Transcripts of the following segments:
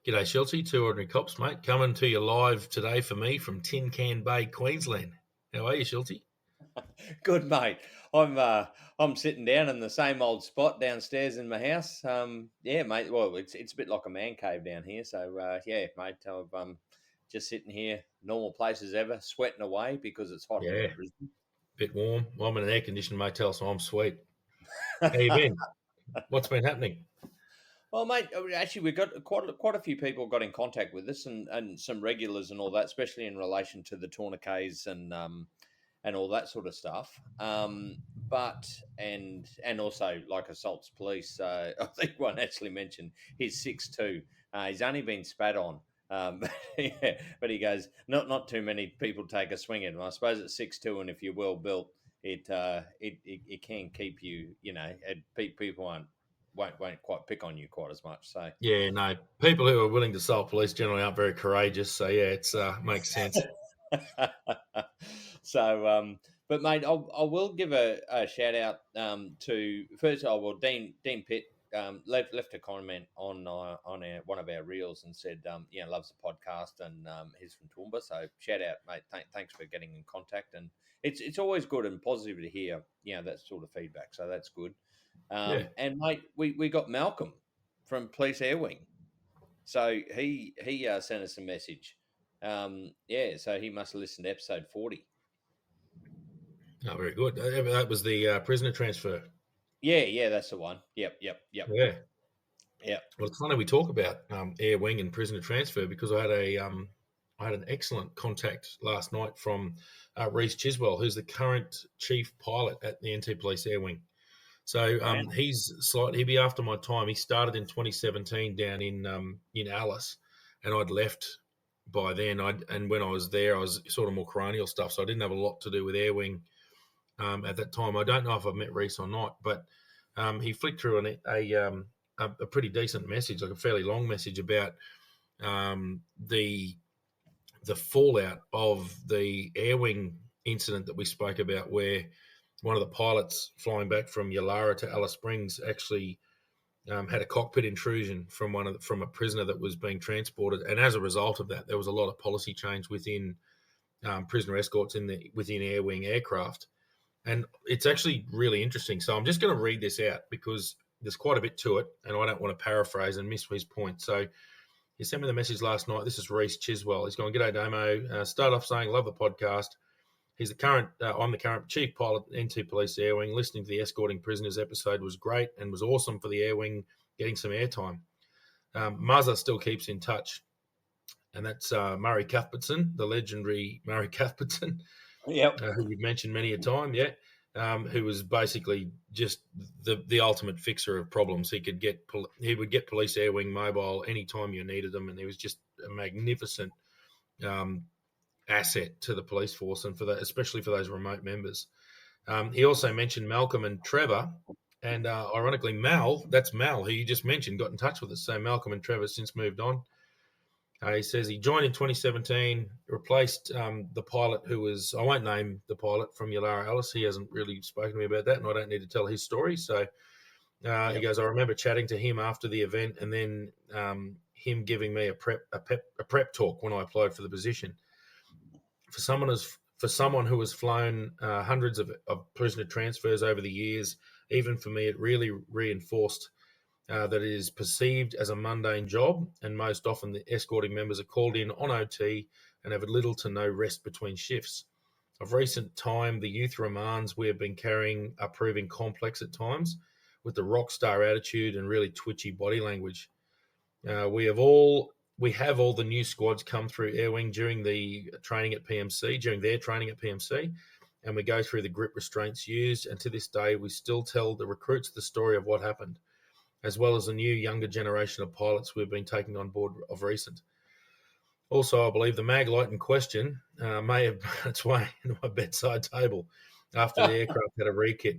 G'day, Schultzy. Two Ordinary Cops, mate. Coming to you live today for me from Tin Can Bay, Queensland. How are you, Schultzy? Good, mate. I'm sitting down in the same old spot downstairs in my house. Yeah, mate. Well, it's a bit like a man cave down here. So yeah, mate. I'm just sitting here, normal place as ever, sweating away because it's hot here Yeah, in Brisbane. bit warm. Well, I'm in an air-conditioned motel, so I'm sweet. How you been? What's been happening? Well, mate, actually, we've got quite a few people got in contact with us, and some regulars and all that, especially in relation to the tourniquets and all that sort of stuff. But and also like assaults police. I think one actually mentioned he's 6'2". He's only been spat on. Yeah, but he goes, not too many people take a swing at him. I suppose at 6'2", and if you're well built, it can keep you. People won't quite pick on you quite as much. So Yeah, no. People who are willing to assault police generally aren't very courageous. So yeah, it's makes sense. so, but mate, I will give a shout out to first. Oh well, Dean Pitt left a comment on one of our reels and said, loves the podcast and he's from Toowoomba. So shout out, mate. Thanks for getting in contact, and it's always good and positive to hear that sort of feedback. So that's good. Yeah. And mate, we got Malcolm from Police Air Wing. So he sent us a message. So he must have listened to episode 40. Oh, very good. That was the prisoner transfer. Yeah, that's the one. Yep. Yeah. Yep. Well, it's funny we talk about air wing and prisoner transfer because I had an excellent contact last night from Reece Chiswell, who's the current chief pilot at the NT Police Air Wing. So Wow. he'd be after my time. He started in 2017 down in Alice, and I'd left by then. And when I was there, I was sort of more coronial stuff, so I didn't have a lot to do with air wing at that time. I don't know if I've met Reece or not, but he flicked through a pretty decent message, like a fairly long message about the fallout of the air wing incident that we spoke about, where one of the pilots flying back from Yalara to Alice Springs actually had a cockpit intrusion from a prisoner that was being transported, and as a result of that, there was a lot of policy change within prisoner escorts within air wing aircraft, and it's actually really interesting. So I'm just going to read this out because there's quite a bit to it, and I don't want to paraphrase and miss his point. So he sent me the message last night. This is Reece Chiswell. He's going, "G'day, Damo. Start off saying, love the podcast. I'm the current chief pilot at NT Police Air Wing. Listening to the Escorting Prisoners episode was great and was awesome for the Air Wing getting some airtime. Muzza still keeps in touch, and that's Murray Cuthbertson, the legendary Murray Cuthbertson, Yep. who you've mentioned many a time, who was basically just the ultimate fixer of problems. He would get Police Air Wing mobile anytime you needed them, and he was just a magnificent asset to the police force, and especially for those remote members. He also mentioned Malcolm and Trevor, and ironically, that's Mal, who you just mentioned, got in touch with us. So Malcolm and Trevor since moved on. He says he joined in 2017, replaced the pilot who was, I won't name the pilot from Yalara Alice. He hasn't really spoken to me about that, and I don't need to tell his story. So he goes, I remember chatting to him after the event, and then him giving me a prep talk when I applied for the position. For someone who has flown hundreds of prisoner transfers over the years, even for me, it really reinforced that it is perceived as a mundane job, and most often the escorting members are called in on OT and have little to no rest between shifts. Of recent time, the youth remands we have been carrying are proving complex at times, with the rock star attitude and really twitchy body language. We have all the new squads come through Air Wing during their training at PMC, and we go through the grip restraints used, and to this day we still tell the recruits the story of what happened, as well as the new younger generation of pilots we've been taking on board of recent. Also, I believe the mag light in question may have found its way into my bedside table after the aircraft had a rekit,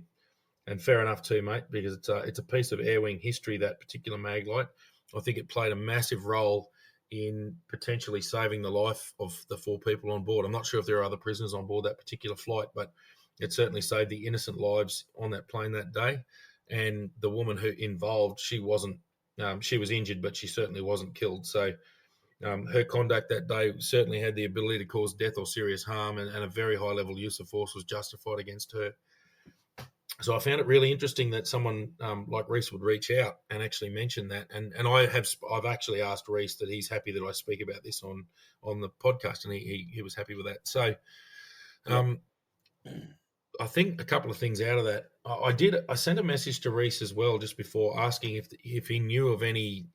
and fair enough too, mate, because it's a piece of Air Wing history, that particular mag light. I think it played a massive role in potentially saving the life of the 4 people on board. I'm not sure if there are other prisoners on board that particular flight, but it certainly saved the innocent lives on that plane that day. And the woman who involved, she wasn't She was injured, but she certainly wasn't killed. So her conduct that day certainly had the ability to cause death or serious harm, and a very high level use of force was justified against her. So I found it really interesting that someone like Reese would reach out and actually mention that. And I've actually asked Reese that he's happy that I speak about this on the podcast, and he was happy with that. So Yep. um, I think a couple of things out of that. I sent a message to Reese as well just before, asking if he knew of any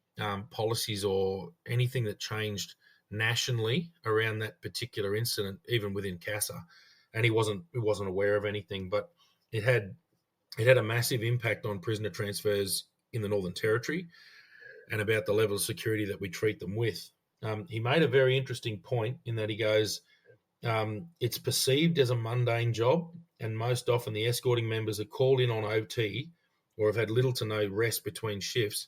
policies or anything that changed nationally around that particular incident, even within CASA, and he wasn't aware of anything. But it had a massive impact on prisoner transfers in the Northern Territory and about the level of security that we treat them with. He made a very interesting point in that he goes, it's perceived as a mundane job, and most often the escorting members are called in on OT or have had little to no rest between shifts.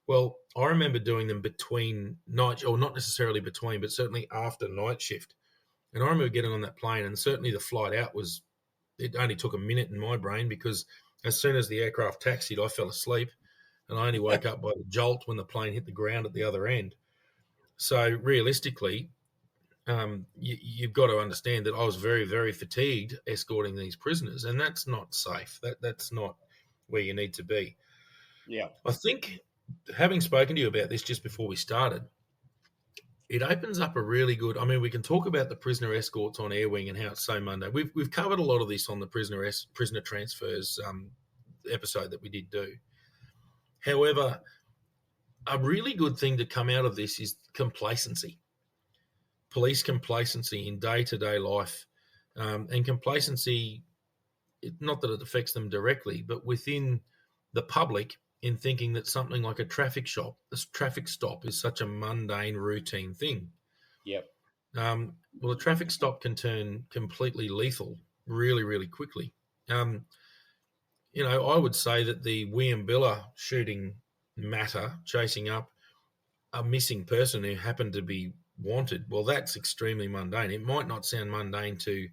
Well, I remember doing them between night, or not necessarily between, but certainly after night shift. And I remember getting on that plane, and certainly the flight out it only took a minute in my brain, because as soon as the aircraft taxied, I fell asleep, and I only woke up by the jolt when the plane hit the ground at the other end. So realistically, you've got to understand that I was very, very fatigued escorting these prisoners, and that's not safe. That's not where you need to be. Yeah. I think, having spoken to you about this just before we started, it opens up a really good. I mean, we can talk about the prisoner escorts on Air Wing and how it's so Monday. We've covered a lot of this on the prisoner transfers episode that we did do. However, a really good thing to come out of this is complacency, police complacency in day to day life, and complacency. Not that it affects them directly, but within the public, in thinking that something like a traffic stop is such a mundane, routine thing. Yep. Well, a traffic stop can turn completely lethal really, really quickly. Um, I would say that the William shooting matter, chasing up a missing person who happened to be wanted, well, that's extremely mundane. It might not sound mundane to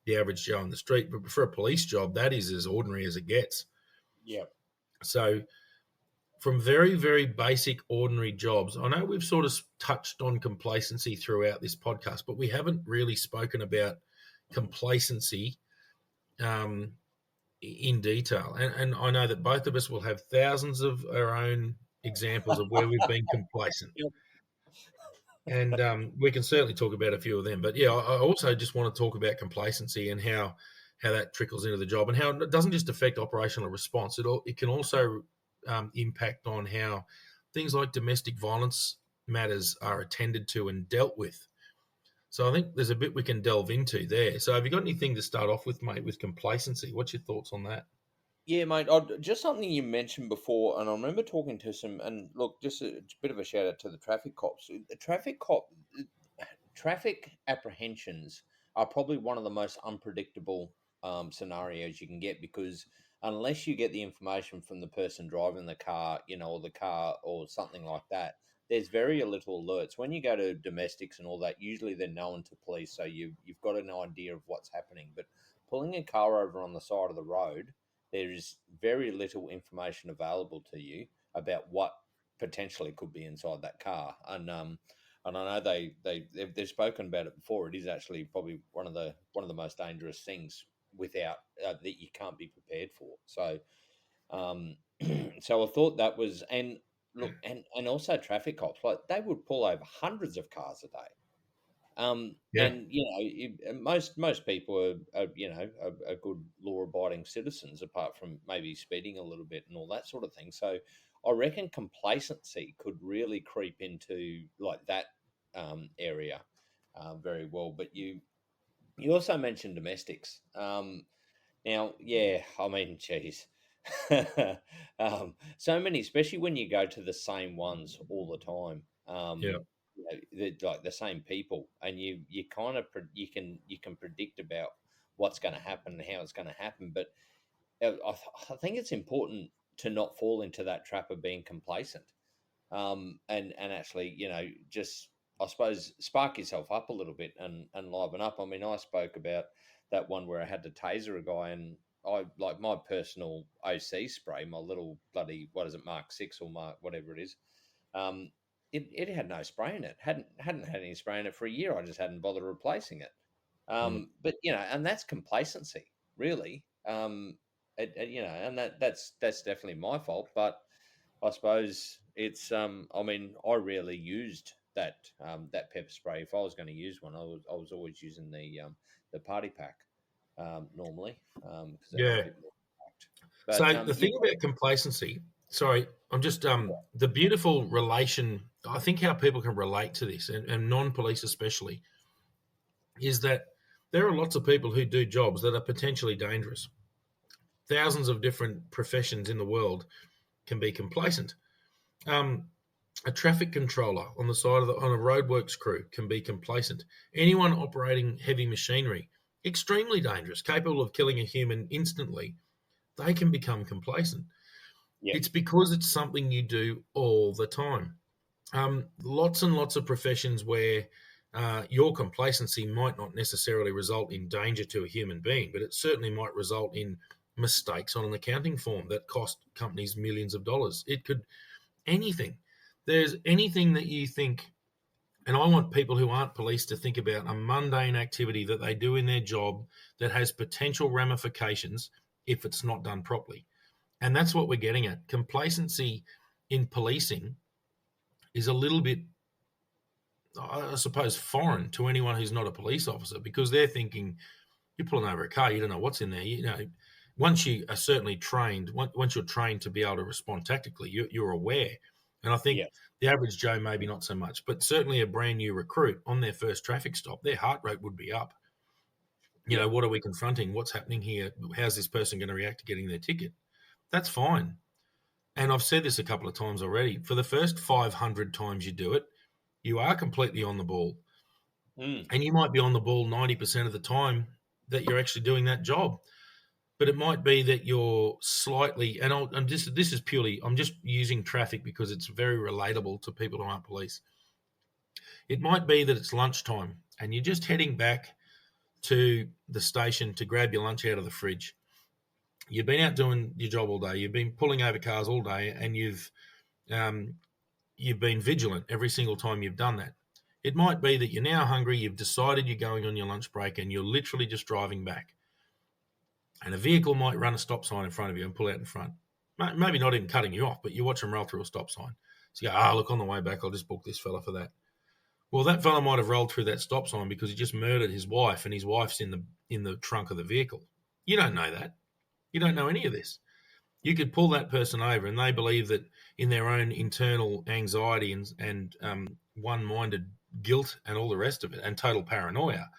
the average Joe on the street, but for a police job, that is as ordinary as it gets. Yep. So, from very, very basic, ordinary jobs, I know we've sort of touched on complacency throughout this podcast, but we haven't really spoken about complacency in detail. And I know that both of us will have thousands of our own examples of where we've been complacent. Yep. And we can certainly talk about a few of them. But yeah, I also just want to talk about complacency and how that trickles into the job, and how it doesn't just affect operational response. It can also impact on how things like domestic violence matters are attended to and dealt with. So I think there's a bit we can delve into there. So have you got anything to start off with, mate, with complacency? What's your thoughts on that? Yeah, mate. Just something you mentioned before, and I remember talking to some. And look, just a bit of a shout out to the traffic cops. The traffic apprehensions are probably one of the most unpredictable scenarios you can get, because unless you get the information from the person driving the car, or the car or something like that, there's very little alerts. When you go to domestics and all that, usually they're known to police, so you've got an idea of what's happening. But pulling a car over on the side of the road, there is very little information available to you about what potentially could be inside that car. And I know they've spoken about it before. It is actually probably one of the most dangerous things without that you can't be prepared for. So um, so I thought that was. And look, and also traffic cops, like they would pull over hundreds of cars a day. Yeah, And most people are good law abiding citizens, apart from maybe speeding a little bit and all that sort of thing. So I reckon complacency could really creep into like that area very well. But you also mentioned domestics. Now, yeah, I mean, geez. So many, especially when you go to the same ones all the time. yeah, Like the same people, and you kind of you can predict about what's going to happen and how it's going to happen. But I think it's important to not fall into that trap of being complacent, and actually, just I suppose spark yourself up a little bit and liven up. I mean, I spoke about that one where I had to taser a guy, and I like my personal OC spray, my little bloody what is it, Mark 6 or Mark whatever it is. Um, it had no spray in it. Hadn't had any spray in it for a year. I just hadn't bothered replacing it. Mm. But and that's complacency, really. And that's definitely my fault. But I suppose it's I mean, I rarely used that pepper spray. If I was going to use one, I was always using the party pack normally because it had a Yeah. bit more impact. So But the thing about complacency, sorry, I'm just the beautiful relation. I think how people can relate to this, and non-police especially, is that there are lots of people who do jobs that are potentially dangerous. Thousands of different professions in the world can be complacent. Um, a traffic controller on the side of on a roadworks crew can be complacent. Anyone operating heavy machinery, extremely dangerous, capable of killing a human instantly, they can become complacent. yeah, It's because it's something you do all the time. Lots and lots of professions where your complacency might not necessarily result in danger to a human being, but it certainly might result in mistakes on an accounting form that cost companies millions of dollars. It could anything. There's anything that you think, and I want people who aren't police to think about a mundane activity that they do in their job that has potential ramifications if it's not done properly. And that's what we're getting at. Complacency in policing is a little bit, I suppose, foreign to anyone who's not a police officer because they're thinking you're pulling over a car, you don't know what's in there. Once you are certainly trained, once you're trained to be able to respond tactically, you're aware. And I think yeah, the average Joe, maybe not so much, but certainly a brand new recruit on their first traffic stop, their heart rate would be up. yeah, What are we confronting? What's happening here? How's this person going to react to getting their ticket? That's fine. And I've said this a couple of times already. For the first 500 times you do it, you are completely on the ball. mm, And you might be on the ball 90% of the time that you're actually doing that job. But it might be that you're slightly, and this is purely, I'm just using traffic because it's very relatable to people who aren't police. It might be that it's lunchtime and you're just heading back to the station to grab your lunch out of the fridge. You've been out doing your job all day. You've been pulling over cars all day, and um, you've been vigilant every single time you've done that. It might be that you're now hungry. You've decided you're going on your lunch break, and you're literally just driving back. And a vehicle might run a stop sign in front of you and pull out in front. Maybe not even cutting you off, but you watch them roll through a stop sign. So you go, look, on the way back, I'll just book this fella for that. Well, that fella might have rolled through that stop sign because he just murdered his wife, and his wife's in the trunk of the vehicle. You don't know that. You don't know any of this. You could pull that person over, and they believe that in their own internal anxiety and one-minded guilt and all the rest of it, and total paranoia,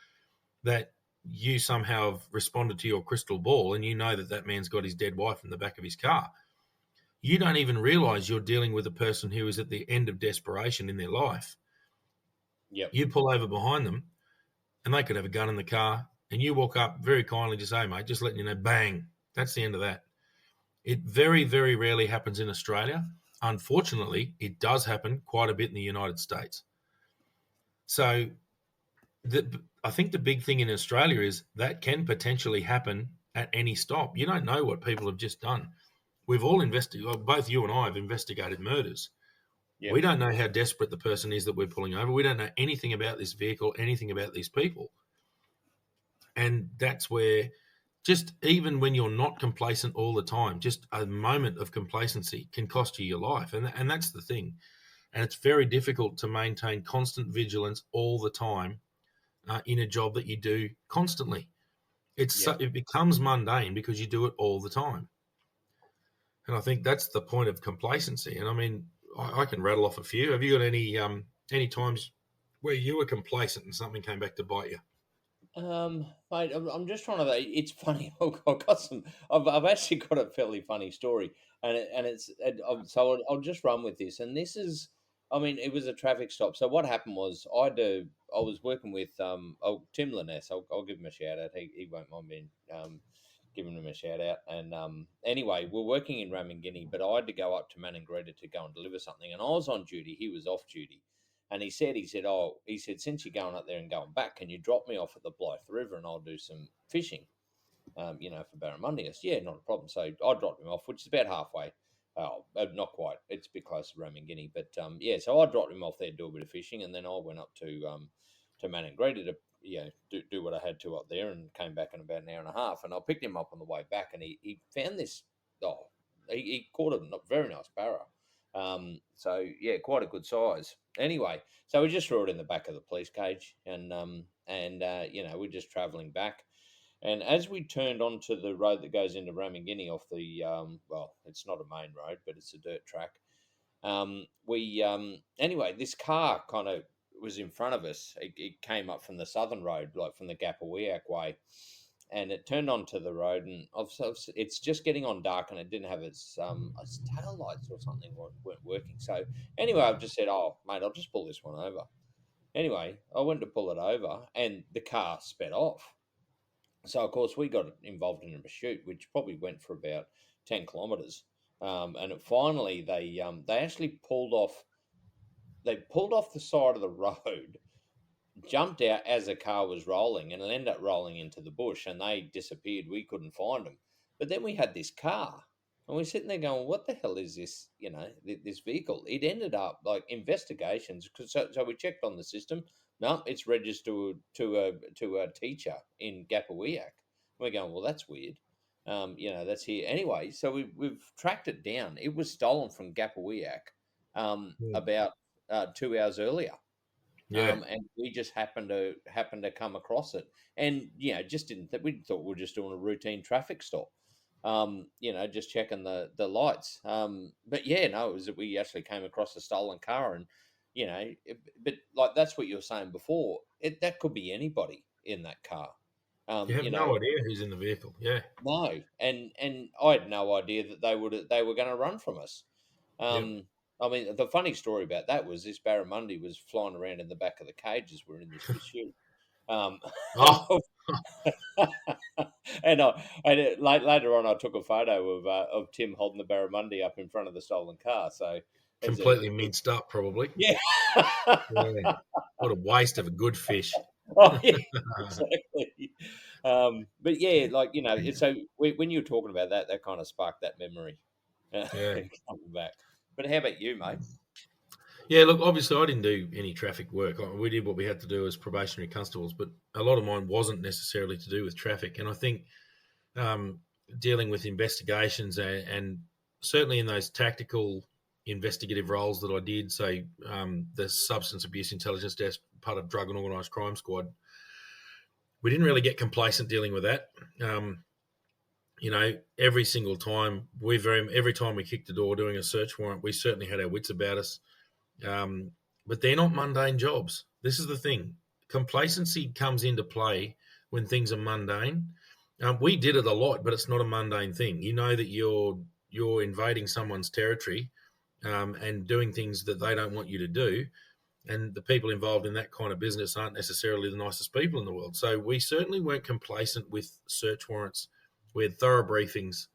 that you somehow have responded to your crystal ball, and you know that that man's got his dead wife in the back of his car. You don't even realize you're dealing with a person who is at the end of desperation in their life. yep, You pull over behind them, and they could have a gun in the car, and you walk up very kindly, just say, mate, just letting you know, bang, that's the end of that. It very, very rarely happens in Australia. Unfortunately, it does happen quite a bit in the United States. So I think the big thing in Australia is that can potentially happen at any stop. You don't know what people have just done. We've all investigated, both you and I have investigated murders. We yep, don't know how desperate the person is that we're pulling over. We don't know anything about this vehicle, anything about these people. And that's where, just even when you're not complacent all the time, just a moment of complacency can cost you your life. And that's the thing. And it's very difficult to maintain constant vigilance all the time in a job that you do constantly. yep. It becomes mundane because you do it all the time. And I think that's the point of complacency. And I mean, I can rattle off a few. Have you got any times where you were complacent and something came back to bite you? Mate, I'm just trying to. It's funny. I've got some. I've actually got a fairly funny story, so I'll just run with this. And this is, I mean, it was a traffic stop. So what happened was I was working with Tim Laness. I'll give him a shout out. He won't mind me giving him a shout out. And anyway, we're working in Ramangini, but I had to go up to Maningreta to go and deliver something, and I was on duty. He was off duty. And he said, since you're going up there and going back, can you drop me off at the Blythe River and I'll do some fishing? for barramundi. I said, yeah, not a problem. So I dropped him off, which is about halfway. Oh, not quite. It's a bit close to Ramangini, but yeah. So I dropped him off there to do a bit of fishing, and then I went up to Manangreta to do what I had to up there, and came back in about an hour and a half. And I picked him up on the way back, and he found this. Oh, he caught a very nice barra. So yeah, quite a good size. Anyway, so we just threw it in the back of the police cage, and we're just travelling back. And as we turned onto the road that goes into Ramangini off the it's not a main road, but it's a dirt track. Anyway, this car kind of was in front of us. It came up from the southern road, like from the Gapawiak way, and it turned onto the road. And it's just getting on dark, and it didn't have its tail lights or something weren't working. So anyway, I've just said, "Oh, mate, I'll just pull this one over." Anyway, I went to pull it over, and the car sped off. So of course we got involved in a pursuit, which probably went for about 10 kilometres, and finally they actually pulled off. They pulled off the side of the road, jumped out as the car was rolling, and it ended up rolling into the bush, and they disappeared. We couldn't find them, but then we had this car, and we're sitting there going, "What the hell is this? This vehicle?" It ended up like investigations, because so we checked on the system. No, it's registered to a teacher in Gapawiak. We're going, well, that's weird. That's here anyway. So we've tracked it down. It was stolen from Gapawiak about 2 hours earlier, Yeah. and we just happened to come across it, and just didn't we thought we were just doing a routine traffic stop, just checking the lights. But yeah, no, it was that we actually came across a stolen car, and but like that's what you were saying before. That could be anybody in that car. You have no idea who's in the vehicle. Yeah. No, and I had no idea that they were going to run from us. Yep. I mean, the funny story about that was this barramundi was flying around in the back of the cages. We're in this pursuit. Um, and Oh, later on, I took a photo of Tim holding the barramundi up in front of the stolen car. So as completely minced up, probably. yeah. Yeah. What a waste of a good fish. Oh yeah, exactly. But yeah, so when you were talking about that, that kind of sparked that memory Yeah. coming back. But how about you, mate? Yeah, look, obviously I didn't do any traffic work. We did what we had to do as probationary constables, but a lot of mine wasn't necessarily to do with traffic. And I think dealing with investigations and certainly in those tactical investigative roles that I did, say the substance abuse intelligence desk, part of drug and organised crime squad, we didn't really get complacent dealing with that. Every single time every time we kicked the door doing a search warrant, we certainly had our wits about us. But they're not mundane jobs. This is the thing. Complacency comes into play when things are mundane. We did it a lot, but it's not a mundane thing. You know that you're invading someone's territory and doing things that they don't want you to do. And the people involved in that kind of business aren't necessarily the nicest people in the world. So we certainly weren't complacent with search warrants. We had thorough briefings,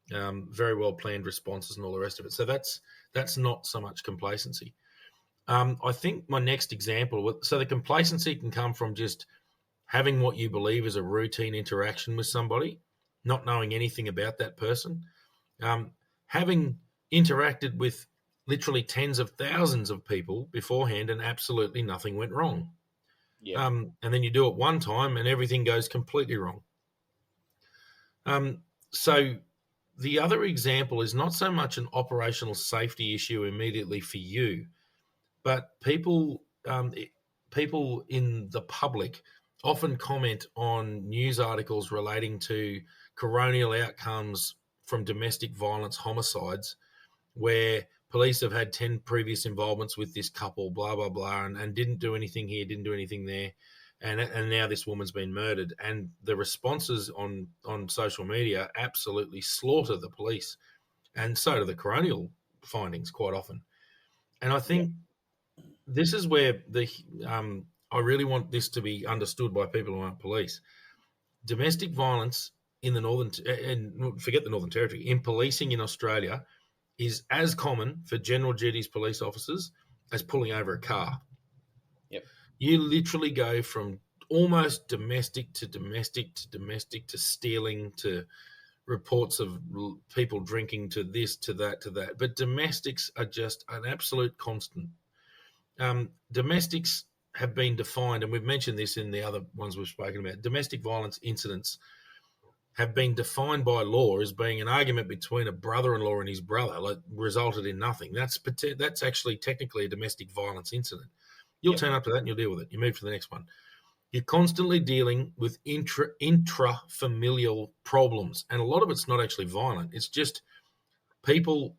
very well planned responses, and all the rest of it. So that's not so much complacency. I think my next example, so the complacency can come from just having what you believe is a routine interaction with somebody, not knowing anything about that person, having interacted with literally tens of thousands of people beforehand and absolutely nothing went wrong. Yeah. And then you do it one time and everything goes completely wrong. So the other example is not so much an operational safety issue immediately for you, but people in the public often comment on news articles relating to coronial outcomes from domestic violence homicides, where police have had 10 previous involvements with this couple, blah, blah, blah, and didn't do anything here, didn't do anything there. And now this woman's been murdered. And the responses on social media absolutely slaughter the police. And so do the coronial findings quite often. And I think this is where I really want this to be understood by people who aren't police. Domestic violence in the Northern, and forget the Northern Territory, in policing in Australia is as common for general duties police officers as pulling over a car. Yep. You literally go from almost domestic to domestic to domestic to stealing to reports of people drinking to this to that to that. But domestics are just an absolute constant. Domestics have been defined, and we've mentioned this in the other ones we've spoken about. Domestic violence incidents have been defined by law as being an argument between a brother-in-law and his brother, like resulted in nothing. That's actually technically a domestic violence incident. You'll Yep. turn up to that and you'll deal with it. You move to the next one. You're constantly dealing with intrafamilial problems, and a lot of it's not actually violent. It's just people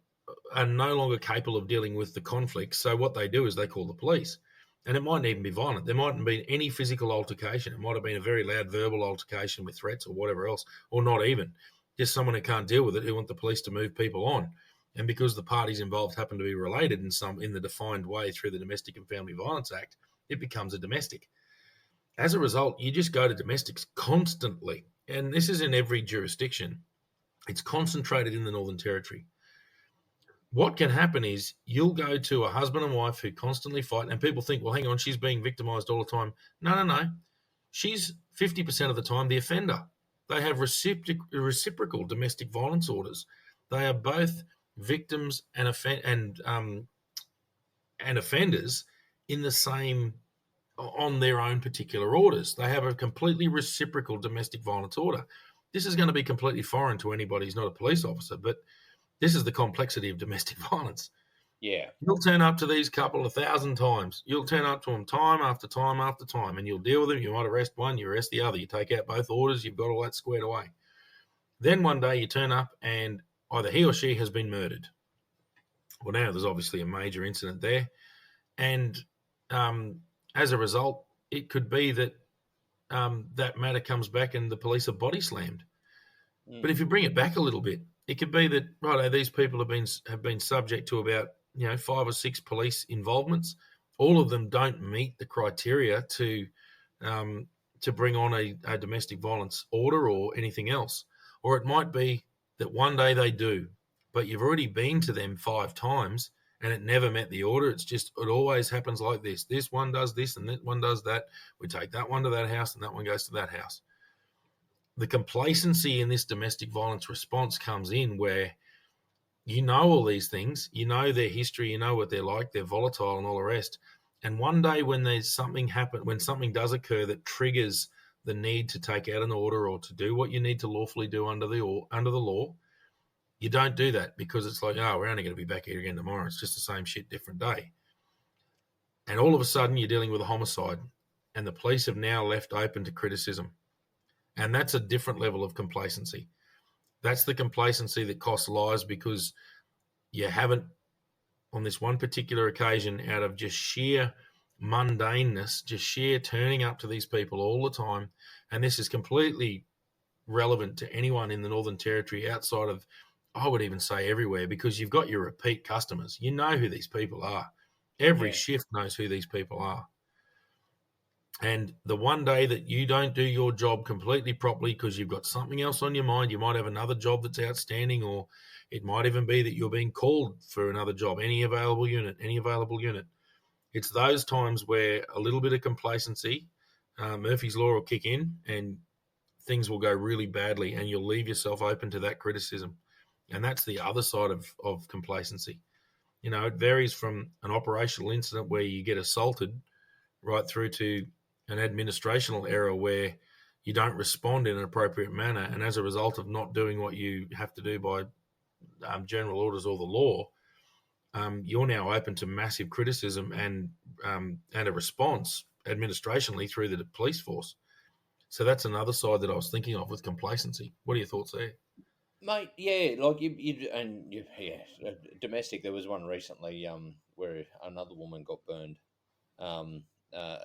are no longer capable of dealing with the conflict. So what they do is they call the police. And it mightn't even be violent. There mightn't be any physical altercation. It might have been a very loud verbal altercation with threats or whatever else, or not even. Just someone who can't deal with it, who want the police to move people on. And because the parties involved happen to be related in the defined way through the Domestic and Family Violence Act, it becomes a domestic. As a result, you just go to domestics constantly. And this is in every jurisdiction. It's concentrated in the Northern Territory. What can happen is you'll go to a husband and wife who constantly fight, and people think, well, hang on, she's being victimized all the time. No, no, no. She's 50% of the time the offender. They have reciprocal domestic violence orders. They are both victims and offenders in the same on their own particular orders. They have a completely reciprocal domestic violence order. This is going to be completely foreign to anybody who's not a police officer, but this is the complexity of domestic violence. Yeah. You'll turn up to these couple 1,000 times. You'll turn up to them time after time after time, and you'll deal with them. You might arrest one, you arrest the other. You take out both orders, you've got all that squared away. Then one day you turn up and either he or she has been murdered. Well, now there's obviously a major incident there. And as a result, it could be that that matter comes back and the police are body slammed. But if you bring it back a little bit, it could be that these people have been subject to about 5 or 6 police involvements. All of them don't meet the criteria to bring on a domestic violence order or anything else. Or it might be that one day they do, but you've already been to them 5 times and it never met the order. It always happens like this. This one does this and that one does that. We take that one to that house and that one goes to that house. The complacency in this domestic violence response comes in where you know all these things, you know their history, you know what they're like, they're volatile and all the rest. And one day when there's something when something does occur that triggers the need to take out an order or to do what you need to lawfully do under the law, you don't do that because it's like, oh, we're only going to be back here again tomorrow. It's just the same shit, different day. And all of a sudden you're dealing with a homicide and the police have now left open to criticism. And that's a different level of complacency. That's the complacency that costs lives because you haven't, on this one particular occasion, out of just sheer mundaneness, just sheer turning up to these people all the time. And this is completely relevant to anyone in the Northern Territory outside of, I would even say everywhere, because you've got your repeat customers. You know who these people are. Every shift knows who these people are. And the one day that you don't do your job completely properly because you've got something else on your mind, you might have another job that's outstanding, or it might even be that you're being called for another job, any available unit. It's those times where a little bit of complacency, Murphy's Law will kick in and things will go really badly and you'll leave yourself open to that criticism. And that's the other side of complacency. It varies from an operational incident where you get assaulted right through to an administrational error where you don't respond in an appropriate manner, and as a result of not doing what you have to do by general orders or the law, you're now open to massive criticism and a response administrationally through the police force. So that's another side that I was thinking of with complacency. What are your thoughts there? Mate, yeah, like domestic. There was one recently, where another woman got burned, and I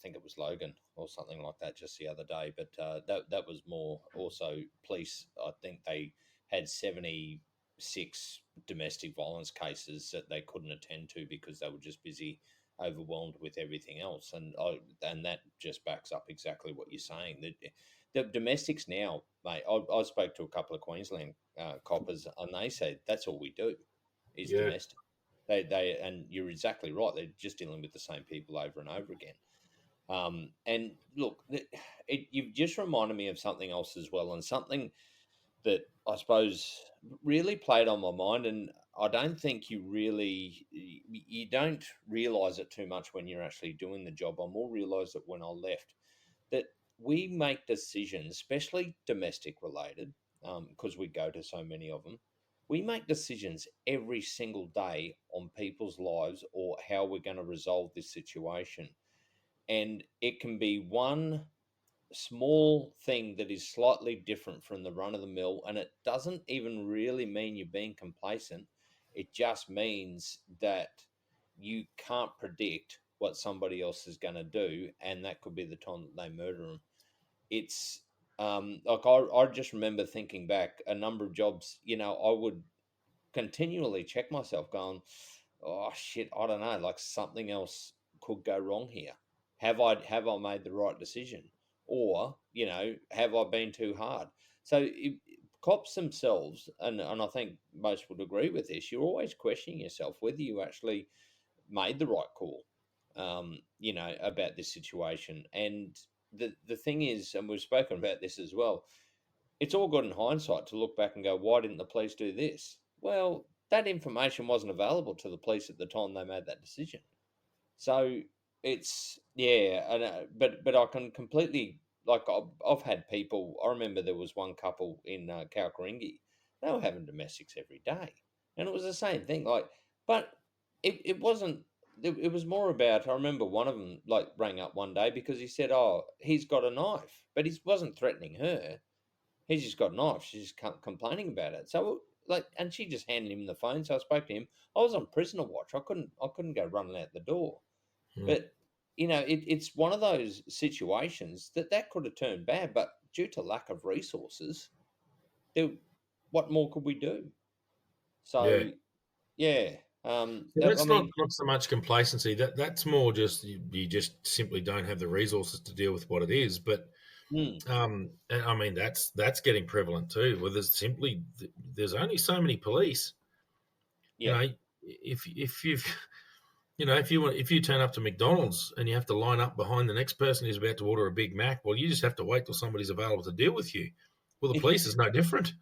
think it was Logan or something like that just the other day. But that was more also police. I think they had 76 domestic violence cases that they couldn't attend to because they were just busy, overwhelmed with everything else, and that just backs up exactly what you're saying. The domestics now, mate. I spoke to a couple of Queensland coppers, and they said that's all we do is domestic. And you're exactly right. They're just dealing with the same people over and over again. And look, you've just reminded me of something else as well, and something that I suppose really played on my mind. And I don't think you don't realize it too much when you're actually doing the job. I more realized it when I left, that we make decisions, especially domestic related, because we go to so many of them. We make decisions every single day on people's lives or how we're going to resolve this situation. And it can be one small thing that is slightly different from the run of the mill. And it doesn't even really mean you're being complacent. It just means that you can't predict what somebody else is going to do. And that could be the time that they murder them. It's like I just remember thinking back a number of jobs, I would continually check myself going, oh shit, I don't know, like something else could go wrong here. Have I made the right decision? Or, have I been too hard? So cops themselves, and I think most would agree with this, you're always questioning yourself whether you actually made the right call, about this situation. And the thing is, and we've spoken about this as well, it's all good in hindsight to look back and go, why didn't the police do this? Well, that information wasn't available to the police at the time they made that decision. So it's yeah, and, but I can completely, like I've had people. I remember there was one couple in Kalkaringi. They were having domestics every day, and it was the same thing. Like, but it wasn't. It was more about. I remember one of them like rang up one day because he said, "Oh, he's got a knife," but he wasn't threatening her. He's just got a knife. She's just complaining about it. So like, and she just handed him the phone. So I spoke to him. I was on prisoner watch. I couldn't go running out the door. Hmm. But it's one of those situations that could have turned bad. But due to lack of resources, there, what more could we do? Yeah. So yeah, So I that's not mean, not so much complacency. That's more just you just simply don't have the resources to deal with what it is. But mm, and I mean that's getting prevalent too. Where there's only so many police. You yeah, know, if you've if you turn up to McDonald's and you have to line up behind the next person who's about to order a Big Mac, well, you just have to wait till somebody's available to deal with you. Well, the police is no different.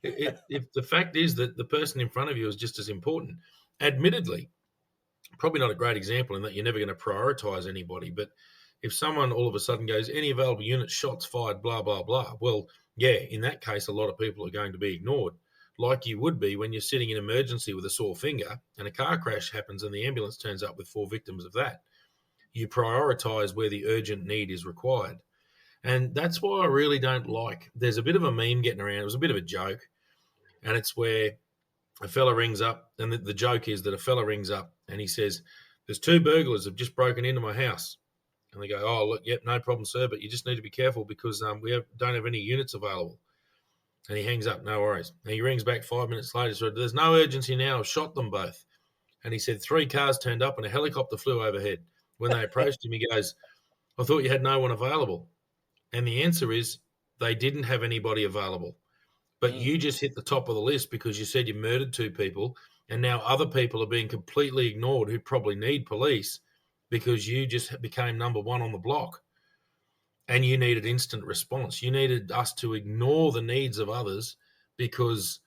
If the fact is that the person in front of you is just as important, admittedly, probably not a great example in that you're never going to prioritize anybody. But if someone all of a sudden goes, any available units, shots fired, blah, blah, blah, well, yeah, in that case, a lot of people are going to be ignored, like you would be when you're sitting in emergency with a sore finger and a car crash happens and the ambulance turns up with 4 victims of that. You prioritize where the urgent need is required. And that's why I really don't like. There's a bit of a meme getting around. It was a bit of a joke. And it's where a fella rings up, and the joke is that a fella rings up and he says, "There's 2 burglars have just broken into my house." And they go, "Oh, look, yep, no problem, sir, but you just need to be careful because don't have any units available." And he hangs up, no worries. And he rings back 5 minutes later, so there's no urgency now, I've shot them both. And he said 3 cars turned up and a helicopter flew overhead. When they approached him, he goes, "I thought you had no one available." And the answer is they didn't have anybody available. But mm, you just hit the top of the list because you said you murdered 2 people, and now other people are being completely ignored who probably need police because you just became number one on the block and you needed instant response. You needed us to ignore the needs of others because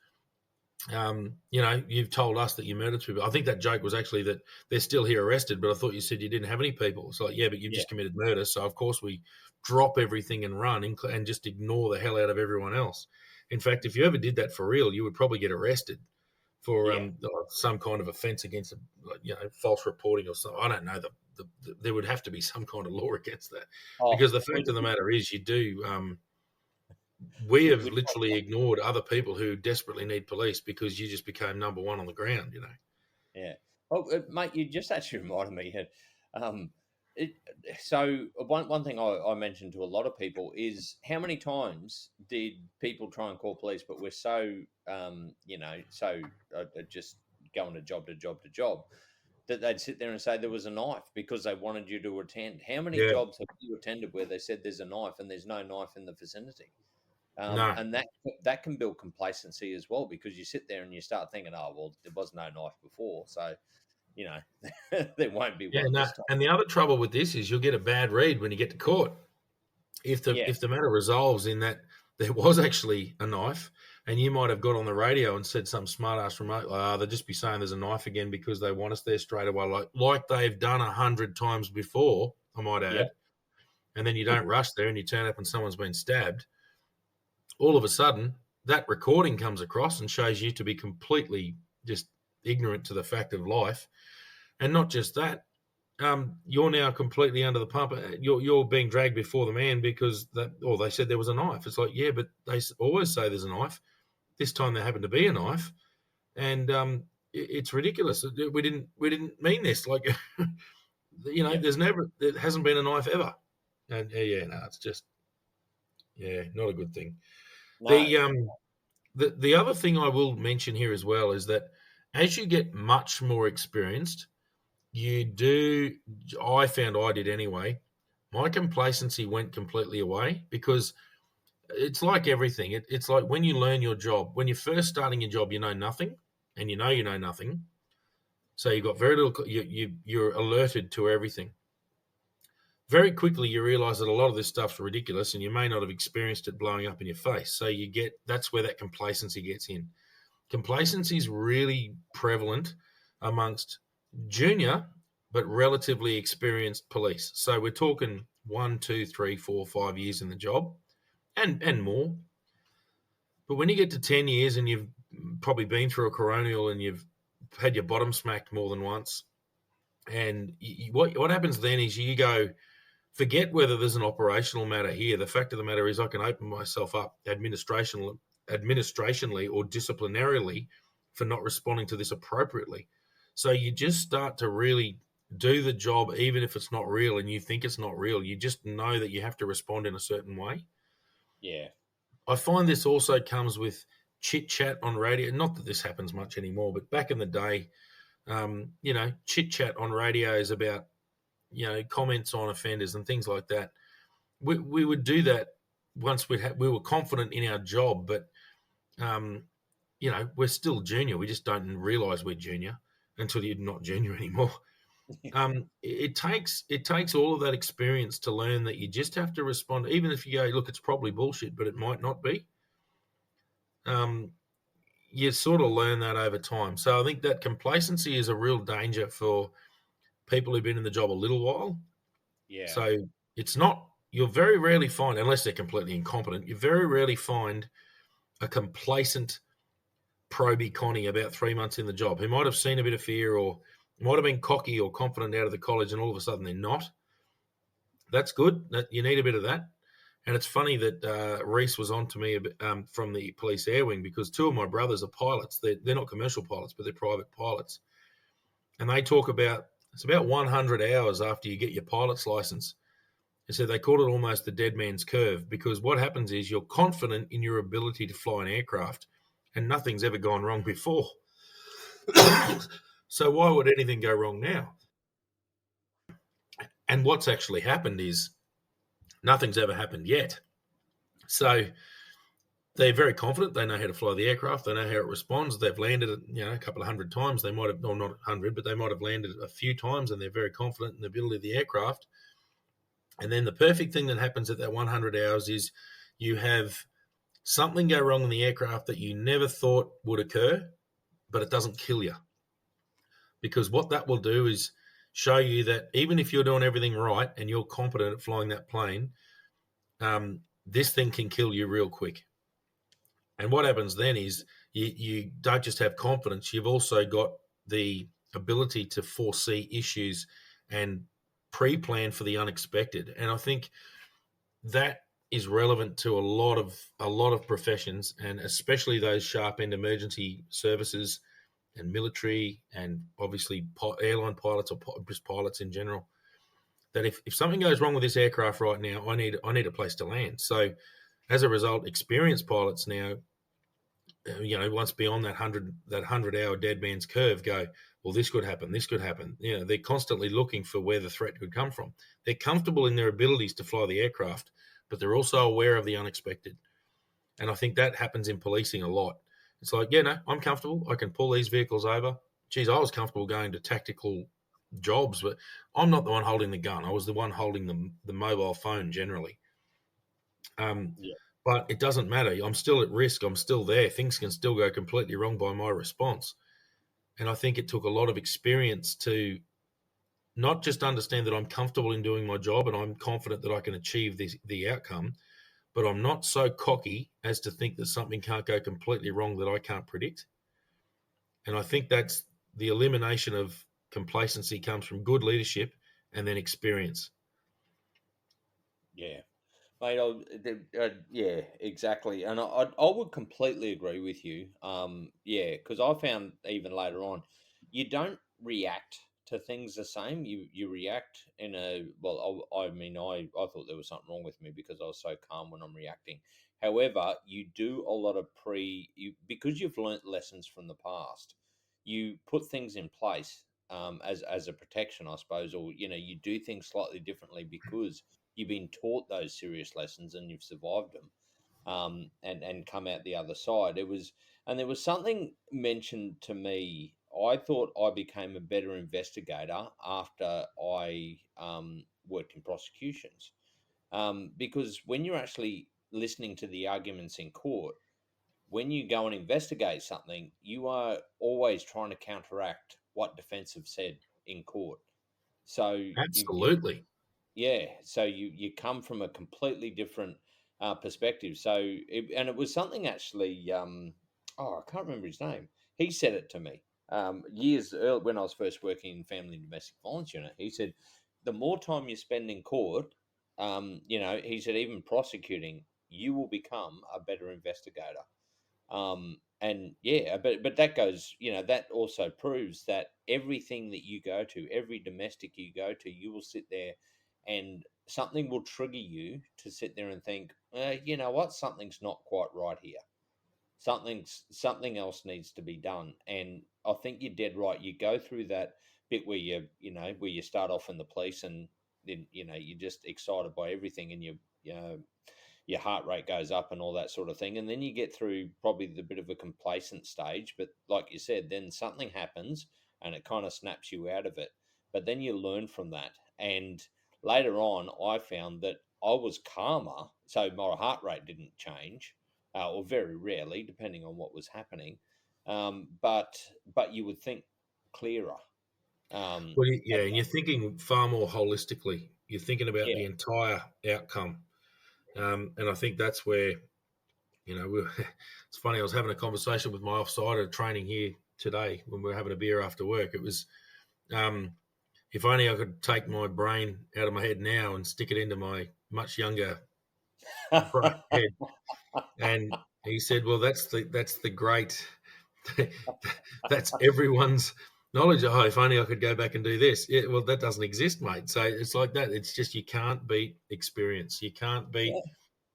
you've told us that you murdered 2 people. I think that joke was actually that they're still here arrested, but I thought you said you didn't have any people. It's like, yeah, but you've yeah, just committed murder, so of course we drop everything and run and just ignore the hell out of everyone else. In fact, if you ever did that for real, you would probably get arrested for yeah. some kind of offence against, false reporting or something. I don't know. There would have to be some kind of law against that, Oh, because the fact of the matter is, you do. We have we literally ignored other people who desperately need police because you just became number one on the ground. Yeah. Oh, mate, you just actually reminded me. Um, it, so one thing I mentioned to a lot of people is how many times did people try and call police, but we're so just going to job to job to job that they'd sit there and say there was a knife because they wanted you to attend. How many Yeah. jobs have you attended where they said there's a knife and there's no knife in the vicinity? No. And that can build complacency as well because you sit there and you start thinking, oh well, there was no knife before, so you know, there won't be Yeah, one no, this time. and the other trouble with this is you'll get a bad read when you get to court. Yeah, If the matter resolves in that there was actually a knife, and you might have got on the radio and said some smart ass remote, like, oh, they'll just be saying there's a knife again because they want us there straight away, like they've done 100 times before, I might yeah, add. And then you don't rush there and you turn up and someone's been stabbed. All of a sudden, that recording comes across and shows you to be completely just ignorant to the fact of life. And not just that, you're now completely under the pump. You're being dragged before the man because they said there was a knife. It's like, yeah, but they always say there's a knife. This time there happened to be a knife, and it's ridiculous. We didn't mean this. Like, yeah. there hasn't been a knife ever, and yeah, no, it's just not a good thing. No, The the other thing I will mention here as well is that as you get much more experienced, you do. I found I did anyway. My complacency went completely away because it's like everything. It's like when you learn your job. When you're first starting your job, you know nothing, and you know nothing. So you've got very little. You're alerted to everything. Very quickly, you realise that a lot of this stuff's ridiculous, and you may not have experienced it blowing up in your face. So that's where that complacency gets in. Complacency is really prevalent amongst junior but relatively experienced police. So we're talking 1, 2, 3, 4, 5 years in the job, and more. But when you get to 10 years and you've probably been through a coronial and you've had your bottom smacked more than once, and what happens then is you go, forget whether there's an operational matter here. The fact of the matter is I can open myself up administrationally or disciplinarily for not responding to this appropriately. So you just start to really do the job, even if it's not real and you think it's not real. You just know that you have to respond in a certain way. yeah, I find this also comes with chit chat on radio. Not that this happens much anymore, but back in the day, chit chat on radio is about comments on offenders and things like that. We would do that once we were confident in our job, but um, we're still junior. We just don't realise we're junior until you're not junior anymore. It takes all of that experience to learn that you just have to respond, even if you go, look, it's probably bullshit, but it might not be. You sort of learn that over time. So I think that complacency is a real danger for people who've been in the job a little while. yeah, So it's not, you'll very rarely find, unless they're completely incompetent, you very rarely find a complacent probie Connie about 3 months in the job who might have seen a bit of fear or might have been cocky or confident out of the college and all of a sudden they're not. That's good. You need a bit of that. And it's funny that Reese was on to me from the police air wing because two of my brothers are pilots. They're not commercial pilots, but they're private pilots. And they talk about, it's about 100 hours after you get your pilot's license. They said they called it almost the dead man's curve because what happens is you're confident in your ability to fly an aircraft and nothing's ever gone wrong before. So why would anything go wrong now? And what's actually happened is nothing's ever happened yet. So they're very confident. They know how to fly the aircraft. They know how it responds. They've landed it, a couple of hundred times. They might have, or not 100, but they might have landed a few times, and they're very confident in the ability of the aircraft. And then the perfect thing that happens at that 100 hours is you have something go wrong in the aircraft that you never thought would occur, but it doesn't kill you. Because what that will do is show you that even if you're doing everything right and you're competent at flying that plane, this thing can kill you real quick. And what happens then is you don't just have confidence, you've also got the ability to foresee issues and pre-plan for the unexpected. And I think that is relevant to a lot of professions, and especially those sharp end emergency services and military and obviously airline pilots or just pilots in general. That if something goes wrong with this aircraft right now, I need a place to land. So as a result, experienced pilots now, once beyond that 100-hour dead man's curve, go, well, this could happen. They're constantly looking for where the threat could come from. They're comfortable in their abilities to fly the aircraft, but they're also aware of the unexpected. And I think that happens in policing a lot. It's like, I'm comfortable. I can pull these vehicles over. geez, I was comfortable going to tactical jobs, but I'm not the one holding the gun. I was the one holding the mobile phone generally. Um, Yeah. but it doesn't matter. I'm still at risk. I'm still there. Things can still go completely wrong by my response. And I think it took a lot of experience to not just understand that I'm comfortable in doing my job and I'm confident that I can achieve the outcome, but I'm not so cocky as to think that something can't go completely wrong that I can't predict. And I think that's the elimination of complacency comes from good leadership and then experience. Yeah. Mate, yeah, exactly, and I would completely agree with you. Yeah, because I found even later on, you don't react to things the same. You react in a well. I mean, I thought there was something wrong with me because I was so calm when I'm reacting. However, you do a lot of because you've learnt lessons from the past. You put things in place as a protection, I suppose, or you do things slightly differently because you've been taught those serious lessons and you've survived them, and come out the other side. And there was something mentioned to me. I thought I became a better investigator after I worked in prosecutions, because when you're actually listening to the arguments in court, when you go and investigate something, you are always trying to counteract what defense have said in court. So you Absolutely. yeah, so you come from a completely different perspective. And it was something actually. Oh, I can't remember his name. He said it to me years early when I was first working in family and domestic violence unit. He said, the more time you spend in court, he said even prosecuting, you will become a better investigator. And yeah, but that goes, that also proves that everything that you go to, every domestic you go to, you will sit there and something will trigger you to sit there and think, you know what, something's not quite right here. Something else needs to be done. And I think you're dead right. You go through that bit where where you start off in the police, and then you're just excited by everything, and your heart rate goes up and all that sort of thing. And then you get through probably the bit of a complacent stage. But like you said, then something happens and it kind of snaps you out of it. But then you learn from that. And later on, I found that I was calmer. So my heart rate didn't change, or very rarely, depending on what was happening. But you would think clearer. Um, Well, yeah, and you're thinking far more holistically. You're thinking about yeah. the entire outcome, and I think that's where it's funny. I was having a conversation with my offsider training here today when we were having a beer after work. It was, um, if only I could take my brain out of my head now and stick it into my much younger head. And he said, "Well, that's the great, that's everyone's knowledge. Oh, if only I could go back and do this. Yeah, well, that doesn't exist, mate. So it's like that. It's just you can't beat experience. You can't beat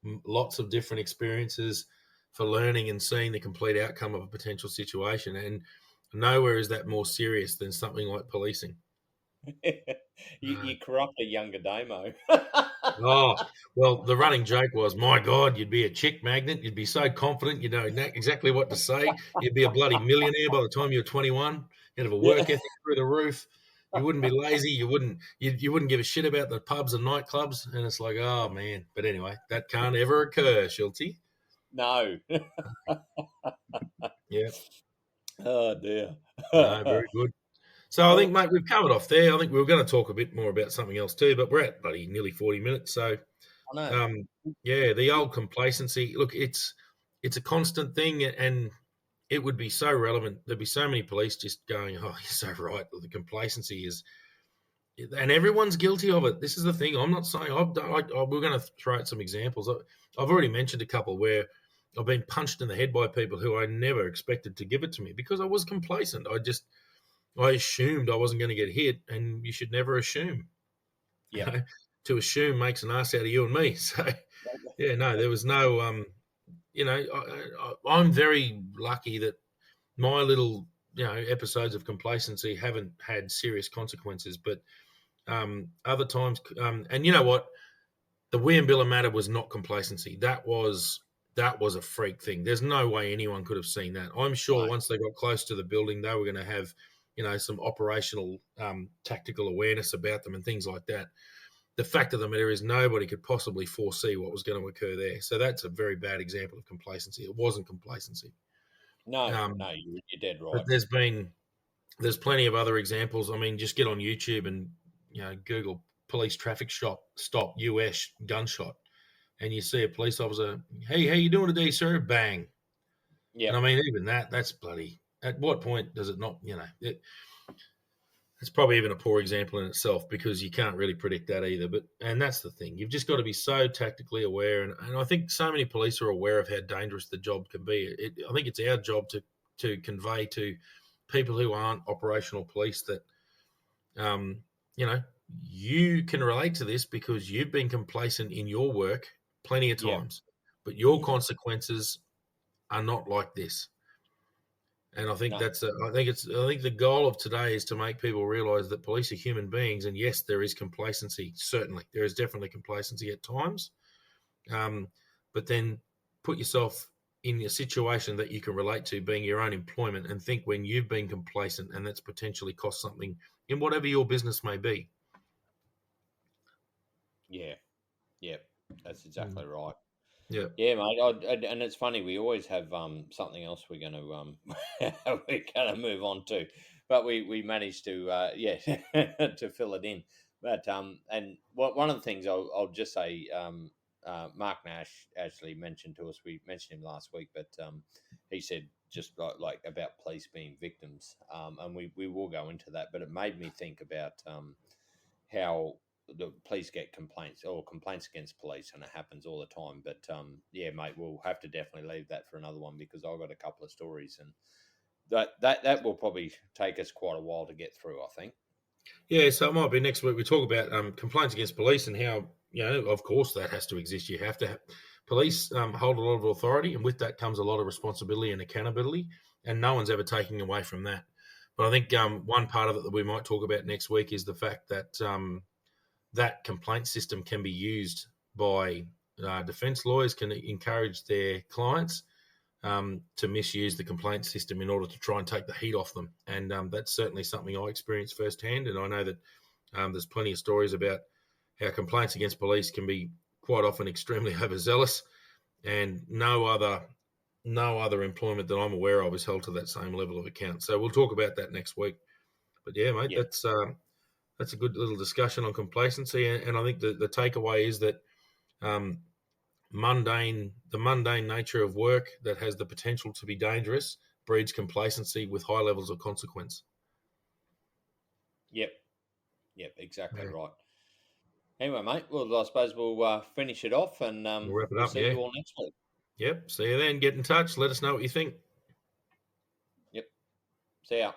Yeah. lots of different experiences for learning and seeing the complete outcome of a potential situation. And nowhere is that more serious than something like policing. You corrupt a younger Damo. Oh, well, the running joke was, my God, you'd be a chick magnet. You'd be so confident. You know exactly what to say. You'd be a bloody millionaire by the time you're 21. You'd have a Yeah. work ethic through the roof. You wouldn't be lazy. You wouldn't give a shit about the pubs and nightclubs. And it's like, oh, man. But anyway, that can't ever occur, Schultzy. No. Yeah, Oh dear. no, very good. So I think, Well, mate, we've covered off there. I think we were going to talk a bit more about something else too, but we're at bloody nearly 40 minutes. So I know. Um, yeah, the old complacency. Look, it's a constant thing, and it would be so relevant. There'd be so many police just going, "Oh, you're so right." The complacency is, and everyone's guilty of it. This is the thing. I'm not saying I've done. We're going to throw out some examples. I've already mentioned a couple where I've been punched in the head by people who I never expected to give it to me because I was complacent. I assumed I wasn't going to get hit, and you should never assume. You Yep. know, to assume makes an ass out of you and me. So yeah, no, there was no, I'm very lucky that my little, episodes of complacency haven't had serious consequences. But other times, and you know what, the William matter was not complacency. That was a freak thing. There's no way anyone could have seen that. I'm sure No. once they got close to the building, they were going to have some operational tactical awareness about them and things like that. The fact of the matter is nobody could possibly foresee what was going to occur there. So that's a very bad example of complacency. It wasn't complacency. No, Um, no, you're dead but right. there's plenty of other examples. I mean, just get on YouTube and Google police traffic stop US gunshot, and you see a police officer. Hey, how you doing today, sir? Bang. Yeah, And I mean, even that's bloody. At what point does it not? It's probably even a poor example in itself because you can't really predict that either. And that's the thing. You've just got to be so tactically aware. And I think so many police are aware of how dangerous the job can be. I think it's our job to convey to people who aren't operational police that, um, you can relate to this because you've been complacent in your work plenty of yeah, times, but your consequences are not like this. And I think no, I think the goal of today is to make people realise that police are human beings, and yes, there is complacency. Certainly, there is definitely complacency at times, but then put yourself in a situation that you can relate to, being your own employment, and think when you've been complacent, and that's potentially cost something in whatever your business may be. yeah, yeah. That's Mm. exactly right. Yeah, Yeah, mate. And it's funny. We always have something else we're going to we're going to move on to, but we managed to to fill it in. But and one of the things I'll just say, Mark Nash actually mentioned to us. We mentioned him last week, but he said just like about police being victims, and we will go into that. But it made me think about how the police get complaints or complaints against police, and it happens all the time. But yeah, mate, we'll have to definitely leave that for another one because I've got a couple of stories, and that will probably take us quite a while to get through, I think. yeah. So it might be next week. We talk about complaints against police and how of course, that has to exist. You have to police hold a lot of authority, and with that comes a lot of responsibility and accountability, and no one's ever taking away from that. But I think one part of it that we might talk about next week is the fact that that complaint system can be used by defence lawyers, can encourage their clients to misuse the complaint system in order to try and take the heat off them. And that's certainly something I experienced firsthand. And I know that there's plenty of stories about how complaints against police can be quite often extremely overzealous, and no other employment that I'm aware of is held to that same level of account. So we'll talk about that next week. But yeah, mate, Yeah, that's a good little discussion on complacency, and I think the takeaway is that um, the mundane nature of work that has the potential to be dangerous breeds complacency with high levels of consequence. yep, yep, exactly Yeah. right. Anyway, mate, well, I suppose we'll finish it off, and We'll wrap it we'll up. see Yeah. you all next week. Yep. See you then. Get in touch. Let us know what you think. Yep, see ya.